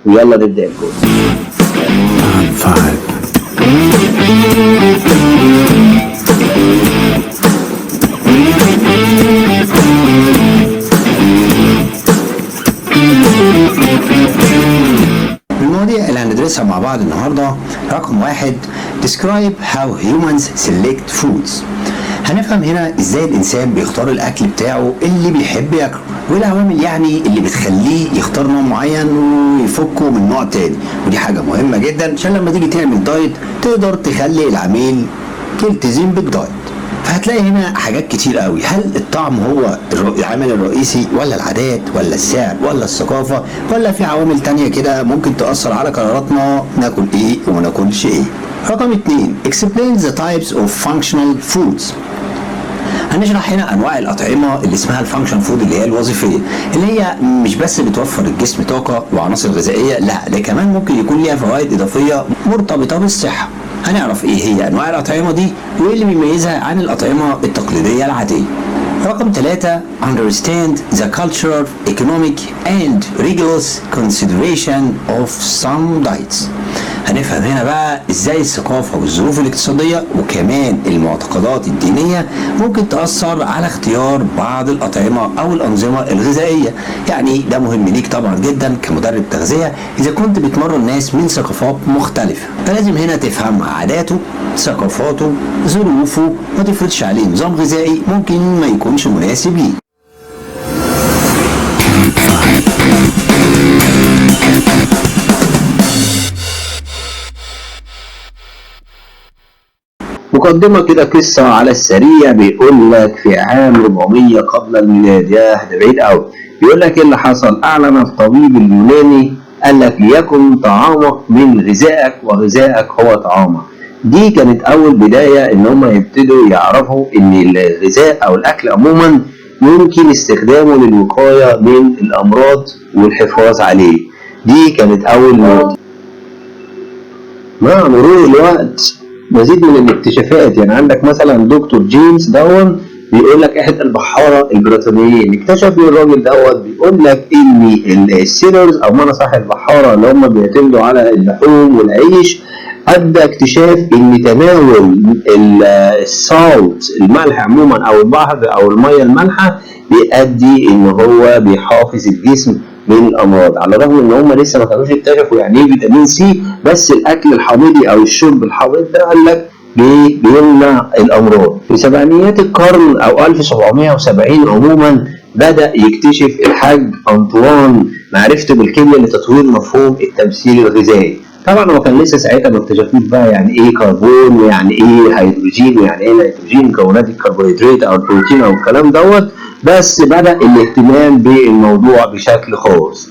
ويلا نبدأ الكورس. المواضيع اللي هندرسها مع بعض النهارده رقم 1 Describe how humans select foods. هنفهم هنا ازاي الانسان بيختار الاكل بتاعه اللي بيحب ياكله، والعوامل يعني اللي بتخليه يختار نوع معين ويفكه من نوع تاني، ودي حاجه مهمه جدا عشان لما تيجي تعمل دايت تقدر تخلي العميل يلتزم بالدايت. فهتلاقي هنا حاجات كتير قوي، هل الطعم هو العامل الرئيسي ولا العادات ولا السعر ولا الثقافه ولا في عوامل تانية كده ممكن تأثر على قراراتنا ناكل ايه وما ناكلش ايه. رقم 2 Explain the types of functional foods. هنشرح هنا انواع الاطعمه اللي اسمها الفانكشن فود، اللي هي الوظيفيه، اللي هي مش بس بتوفر الجسم طاقه وعناصر غذائيه، لا ده كمان ممكن يكون ليها فوائد اضافيه مرتبطه بالصحه. هنعرف ايه هي انواع الاطعمه دي وايه اللي بيميزها عن الاطعمه التقليديه العاديه. رقم 3 Understand the cultural, economic and religious consideration of some diets. هنفهم هنا بقى ازاي الثقافة والظروف الاقتصادية وكمان المعتقدات الدينية ممكن تأثر على اختيار بعض الأطعمة أو الأنظمة الغذائية. يعني ده مهم ليك طبعا جدا كمدرب تغذية إذا كنت بتمرن ناس من ثقافات مختلفة، فلازم هنا تفهم عاداته، ثقافاته، ظروفه، ما تفرضش عليه نظام غذائي ممكن ما يكونش مناسب ليه. مقدمة كده قصة على السريع. بيقول لك في عام 400 قبل الميلاد، ياه ده بعيد قوي. بيقول لك ايه اللي حصل؟ اعلن الطبيب اليوناني قال لك ليكن طعامك من غذائك وغذائك هو طعامك. دي كانت اول بداية ان هم يبتدوا يعرفوا ان الغذاء او الاكل عموما يمكن استخدامه للوقاية من الامراض والحفاظ عليه. دي كانت اول نقطة. مع مرور الوقت مزيد من الاكتشافات، يعني عندك مثلا دكتور جيمس دون بيقول لك احد البحاره البريطانيين اكتشف الراجل دوت بيقول لك ان السيلرز او معنى صح البحاره اللي هم بيعتمدوا على اللحوم والعيش ادى اكتشاف ان تناول السالت الملح عموما او البحر او الميه المالحه بيؤدي ان هو بيحافظ الجسم من الامراض، على الرغم ان هم لسه ما كانوش اكتشفوا يعني ايه فيتامين سي، بس الاكل الحامضي او الشرب الحامض ده قال لك بيمنع الامراض. في سبعينيات القرن او 1770 عموما بدا يكتشف الحاج انطوان معرفته بالكيمياء لتطوير مفهوم التمثيل الغذائي. طبعا هو كان لسه ساعتها ما اكتشفوش بقى يعني ايه كربون ويعني ايه هيدروجين ويعني ايه نيتروجين مكونات الكربوهيدرات او البروتين او الكلام دوت، بس بدأ الاهتمام بالموضوع بشكل خاص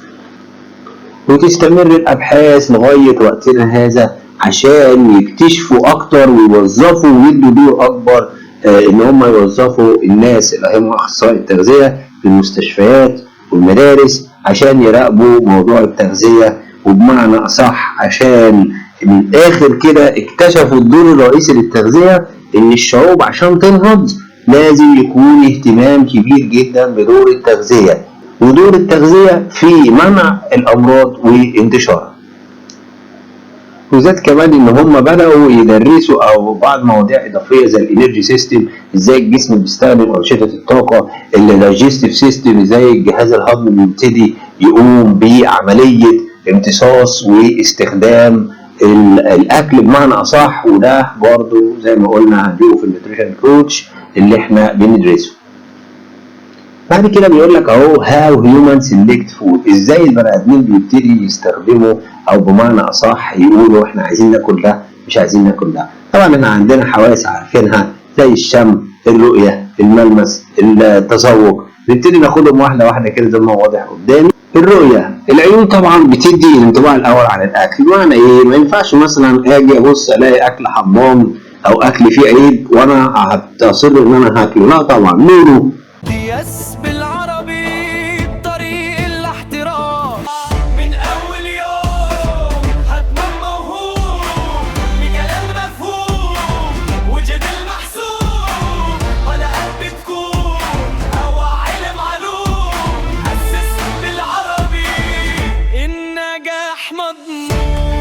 وتستمر الابحاث لغاية وقتنا هذا عشان يكتشفوا اكتر ويوظفوا ويدوا دور اكبر ان هم يوظفوا الناس اللي هم اخصائي التغذية في المستشفيات والمدارس عشان يراقبوا موضوع التغذية، وبمعنى اصح عشان من الاخر كده اكتشفوا الدور الرئيسي للتغذية ان الشعوب عشان تنهض لازم يكون اهتمام كبير جدا بدور التغذية ودور التغذية في منع الامراض وانتشارها. وزاد كمان ان هم بدأوا يدرسوا او بعض مواضيع اضافية زي الانرجي سيستم، ازاي الجسم بيستخدم انشطة الطاقة، الدايجستيف سيستم ازاي الجهاز الهضمي بيبتدي يقوم بعملية امتصاص واستخدام الاكل بمعنى اصح، وده برضو زي ما قلنا هنجيبه في النيوتريشن كوتش اللي احنا بندرسه. بعد كده بيقول لك اهو هاو هيومن سيلكت فود، ازاي البني ادمين بيبتدي يستخدموا او بمعنى اصح يقولوا احنا عايزين ناكل ده مش عايزين ناكل ده. طبعا احنا عندنا حواس عارفينها زي الشم، الرؤيه، الملمس، التذوق، نبتدي ناخدهم واحده واحده كده زي ما هو واضح قدامي. الرؤيه، العيون طبعا بتدي الانطباع الاول عن الاكل، بمعنى ايه؟ ما ينفعش مثلا اجي ابص الاقي اكل حمام او اكل فيه عيب وانا هتصر ان انا هاكله، لا طبعا. لونه دياس بالعربي بطريق الاحترام، من اول يوم هتنام موهوم بكلام مفهوم وجدل محسوم، ولا قلب تكون او علم علوم، اسس بالعربي النجاح مضمون.